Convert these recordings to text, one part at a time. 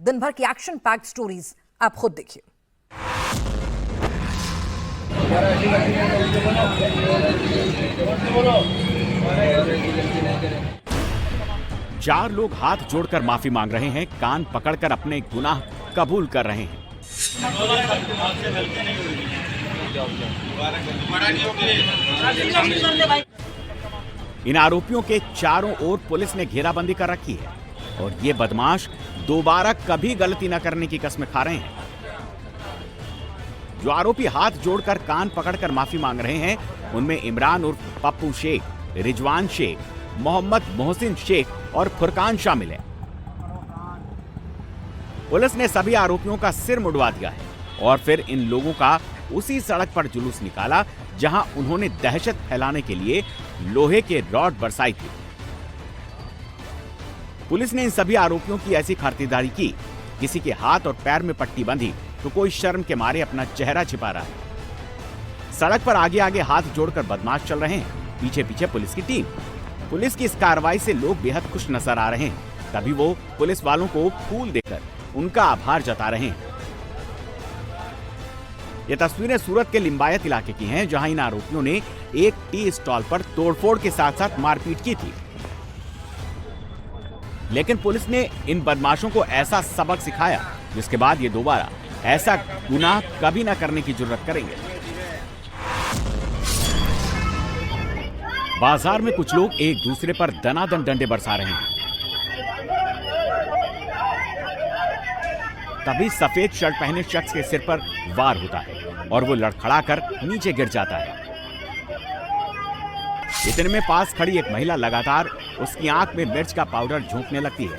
दिन भर की एक्शन पैक्ड स्टोरीज आप खुद देखिए। चार लोग हाथ जोड़कर माफी मांग रहे हैं, कान पकड़कर अपने गुनाह कबूल कर रहे हैं। इन आरोपियों के चारों ओर पुलिस ने घेराबंदी कर रखी है और ये बदमाश दोबारा कभी गलती न करने की कसमें खा रहे हैं। जो आरोपी हाथ जोड़कर कान पकड़कर माफी मांग रहे हैं उनमें इमरान उर्फ पप्पू शेख, रिजवान शेख, मोहम्मद मोहसिन शेख और फुरकान शामिल है। पुलिस ने सभी आरोपियों का सिर मुड़वा दिया है और फिर इन लोगों का उसी सड़क पर जुलूस निकाला जहां उन्होंने दहशत फैलाने के लिए लोहे के रॉड बरसाई थी। पुलिस ने इन सभी आरोपियों की ऐसी खातिरदारी की, किसी के हाथ और पैर में पट्टी बंधी तो कोई शर्म के मारे अपना चेहरा छिपा रहा है। सड़क पर आगे आगे हाथ जोड़कर बदमाश चल रहे हैं, पीछे पीछे पुलिस की टीम। पुलिस की इस कार्रवाई से लोग बेहद खुश नजर आ रहे हैं। तभी वो पुलिस वालों को फूल देकर उनका आभार जता रहे हैं। ये तस्वीरें सूरत के लिंबायत इलाके की हैं, जहां इन आरोपियों ने एक टी स्टॉल पर तोड़फोड़ के साथ साथ मारपीट की थी। लेकिन पुलिस ने इन बदमाशों को ऐसा सबक सिखाया जिसके बाद ये दोबारा ऐसा गुनाह कभी ना करने की जुर्रत करेंगे। बाजार में कुछ लोग एक दूसरे पर दनादन डंडे बरसा रहे हैं। तभी सफेद शर्ट पहने शख्स के सिर पर वार होता है और वो लड़खड़ाकर नीचे गिर जाता है। इतने में पास खड़ी एक महिला लगातार उसकी आंख में मिर्च का पाउडर झोंकने लगती है।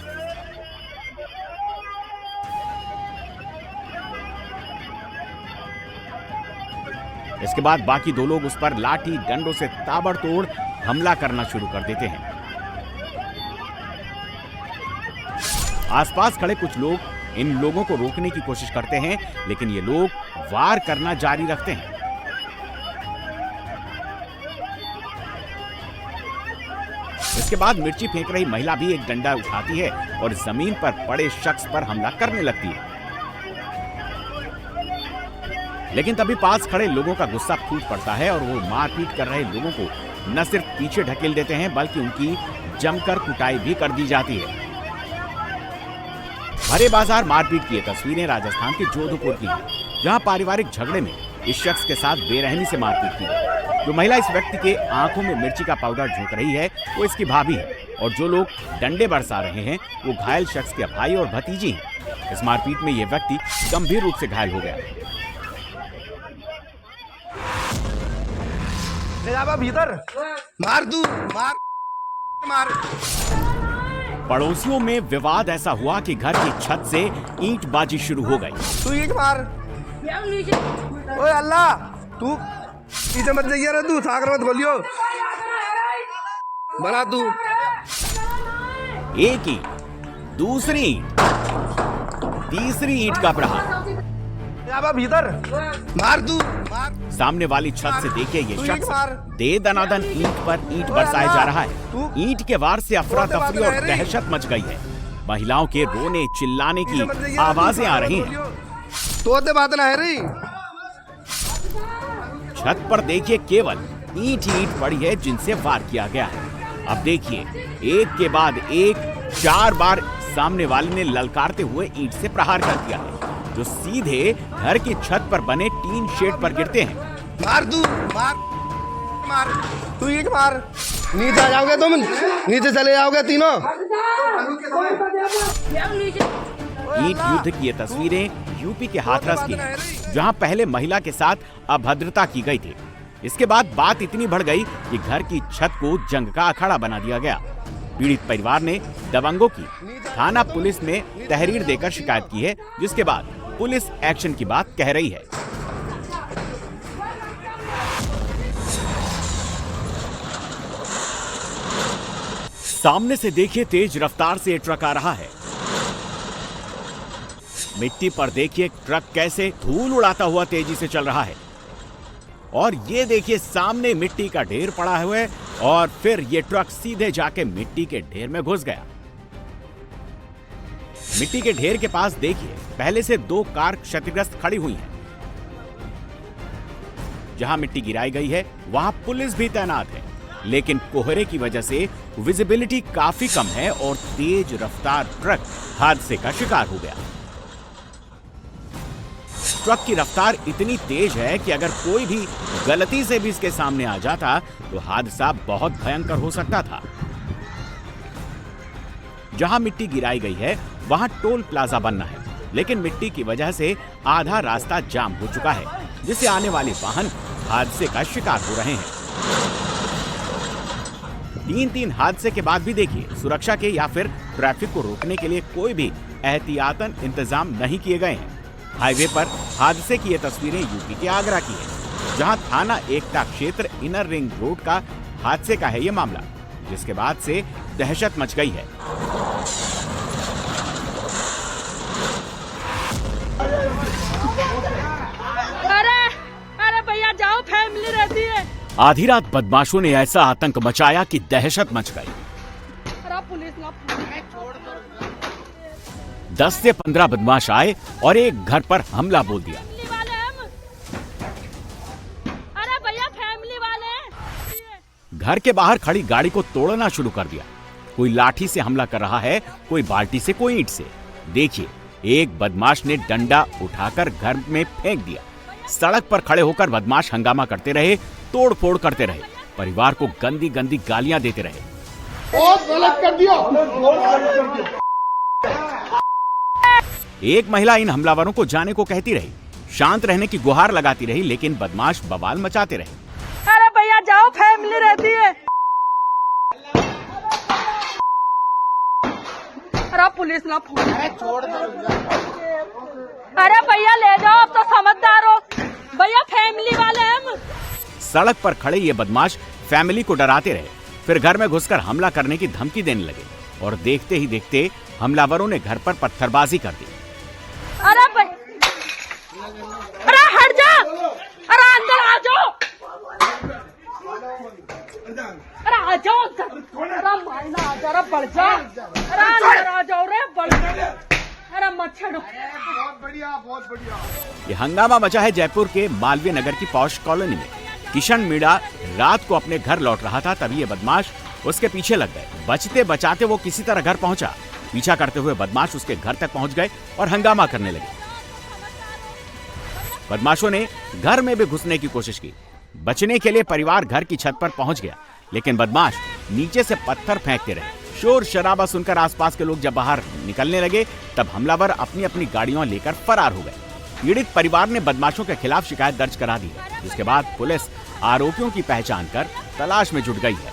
इसके बाद बाकी दो लोग उस पर लाठी डंडों से ताबड़तोड़ हमला करना शुरू कर देते हैं। आसपास खड़े कुछ लोग इन लोगों को रोकने की कोशिश करते हैं, लेकिन ये लोग वार करना जारी रखते हैं। इसके बाद मिर्ची फेंक रही महिला भी एक डंडा उठाती है और जमीन पर पड़े शख्स पर हमला करने लगती है। लेकिन तभी पास खड़े लोगों का गुस्सा फूट पड़ता है और वो मारपीट कर रहे लोगों को न सिर्फ पीछे ढकेल देते हैं बल्कि उनकी जमकर कुटाई भी कर दी जाती है। भरे बाजार मारपीट की ये तस्वीरें राजस्थान के जोधपुर की हैं, जहां पारिवारिक झगड़े में इस शख्स के साथ बेरहमी से मारपीट की। जो महिला इस व्यक्ति के आंखों में मिर्ची का पाउडर झोंक रही है वो इसकी भाभी है और जो लोग डंडे बरसा रहे हैं वो घायल शख्स के भाई और भतीजी हैं। इस मारपीट में ये व्यक्ति गंभीर रूप से घायल हो गया। भीतर मार दू मार मार। पड़ोसियों में विवाद ऐसा हुआ कि घर की छत से ईंटबाजी शुरू हो गई। तू ईंट मार। ओए अल्लाह, तू पीछे मत जाइए रे, तू सागर मत खोलियो। बना तू। एक ईंट, दूसरी ईंट, तीसरी ईंट का प्रहार। भीतर मार तू मार। सामने वाली छत से देखिए ये शख्स दे दनादन ईंट पर ईंट बरसाया जा रहा है। ईंट के वार से अफरा तफरी और दहशत मच गई है। महिलाओं के रोने चिल्लाने की आवाजें आ रही हैं। तो बात ना है रही। छत पर देखिए केवल ईंट ही ईंट पड़ी है जिनसे वार किया गया है। अब देखिए एक के बाद एक 4 बार सामने वाले ने ललकारते हुए ईंट से प्रहार कर दिया है, जो सीधे घर की छत पर बने टीन शेड पर गिरते हैं। मार दू मार मार। तू ईंट मार। नीचे आ जाओगे तुम, नीचे चले जाओगे तीनों। ईंट युद्ध की ये तस्वीरें यूपी के हाथरस की हैं, जहां पहले महिला के साथ अभद्रता की गई थी। इसके बाद बात इतनी बढ़ गई कि घर की छत को जंग का अखाड़ा बना दिया गया। पीड़ित परिवार ने दबंगों की थाना पुलिस में तहरीर देकर शिकायत की है, जिसके बाद पुलिस एक्शन की बात कह रही है। सामने से देखिए तेज रफ्तार से ट्रक आ रहा है। मिट्टी पर देखिए ट्रक कैसे धूल उड़ाता हुआ तेजी से चल रहा है और ये देखिए सामने मिट्टी का ढेर पड़ा हुआ है और फिर ये ट्रक सीधे जाके मिट्टी के ढेर में घुस गया। मिट्टी के ढेर के पास देखिए, पहले से 2 कार क्षतिग्रस्त खड़ी हुई हैं। जहां मिट्टी गिराई गई है वहां पुलिस भी तैनात है, लेकिन कोहरे की वजह से विजिबिलिटी काफी कम है और तेज रफ्तार ट्रक हादसे का शिकार हो गया। ट्रक की रफ्तार इतनी तेज है कि अगर कोई भी गलती से भी इसके सामने आ जाता तो हादसा बहुत भयंकर हो सकता था। जहां मिट्टी गिराई गई है वहां टोल प्लाजा बनना है, लेकिन मिट्टी की वजह से आधा रास्ता जाम हो चुका है, जिससे आने वाले वाहन हादसे का शिकार हो रहे हैं। 3 हादसे के बाद भी देखिए, सुरक्षा के या फिर ट्रैफिक को रोकने के लिए कोई भी एहतियातन इंतजाम नहीं किए गए हैं। हाईवे पर हादसे की ये तस्वीरें यूपी के आगरा की है, जहां थाना एकता क्षेत्र इनर रिंग रोड का हादसे का है ये मामला, जिसके बाद से दहशत मच गई है। अरे भैया जाओ, फैमिली रहती है। आधी रात बदमाशों ने ऐसा आतंक मचाया कि दहशत मच गई। पुलिस 10 से 15 बदमाश आए और एक घर पर हमला बोल दिया। अरे भैया फैमिली वाले घर के बाहर खड़ी गाड़ी को तोड़ना शुरू कर दिया। कोई लाठी से हमला कर रहा है, कोई बाल्टी से, कोई ईंट से। देखिए, एक बदमाश ने डंडा उठाकर घर में फेंक दिया। सड़क पर खड़े होकर बदमाश हंगामा करते रहे, तोड़ फोड़ करते रहे, परिवार को गंदी गंदी गालियां देते रहे। गलत कर दिया। एक महिला इन हमलावरों को जाने को कहती रही, शांत रहने की गुहार लगाती रही, लेकिन बदमाश बवाल मचाते रहे। अरे भैया जाओ, फैमिली रहती है। अरे पुलिस ना फोन। अरे भैया ले जाओ, अब तो समझदार हो भैया, फैमिली वाले हम। सड़क पर खड़े ये बदमाश फैमिली को डराते रहे, फिर घर में घुसकर हमला करने की धमकी देने लगे और देखते ही देखते हमलावरों ने घर पर पत्थरबाजी कर दी। अरे हट जा, अरे अंदर आ जाओ, अरे आ जाओ, अरे मारना आ जा, अरे बढ़ जा, अरे अंदर आ जाओ रे, बढ़ जा, अरे मच्छर। बहुत बढ़िया। ये हंगामा मचा है जयपुर के मालवीय नगर की पॉश कॉलोनी में। किशन मीणा रात को अपने घर लौट रहा था, तभी ये बदमाश उसके पीछे लग गए। बचते बचाते वो किसी तरह घर पहुंचा। पीछा करते हुए बदमाश उसके घर तक पहुंच गए और हंगामा करने लगे। बदमाशों ने घर में भी घुसने की कोशिश की। बचने के लिए परिवार घर की छत पर पहुंच गया, लेकिन बदमाश नीचे से पत्थर फेंकते रहे। शोर शराबा सुनकर आसपास के लोग जब बाहर निकलने लगे, तब हमलावर अपनी अपनी गाड़ियां लेकर फरार हो गए। पीड़ित परिवार ने बदमाशों के खिलाफ शिकायत दर्ज करा दी है, जिसके बाद पुलिस आरोपियों की पहचान कर तलाश में जुट गई है।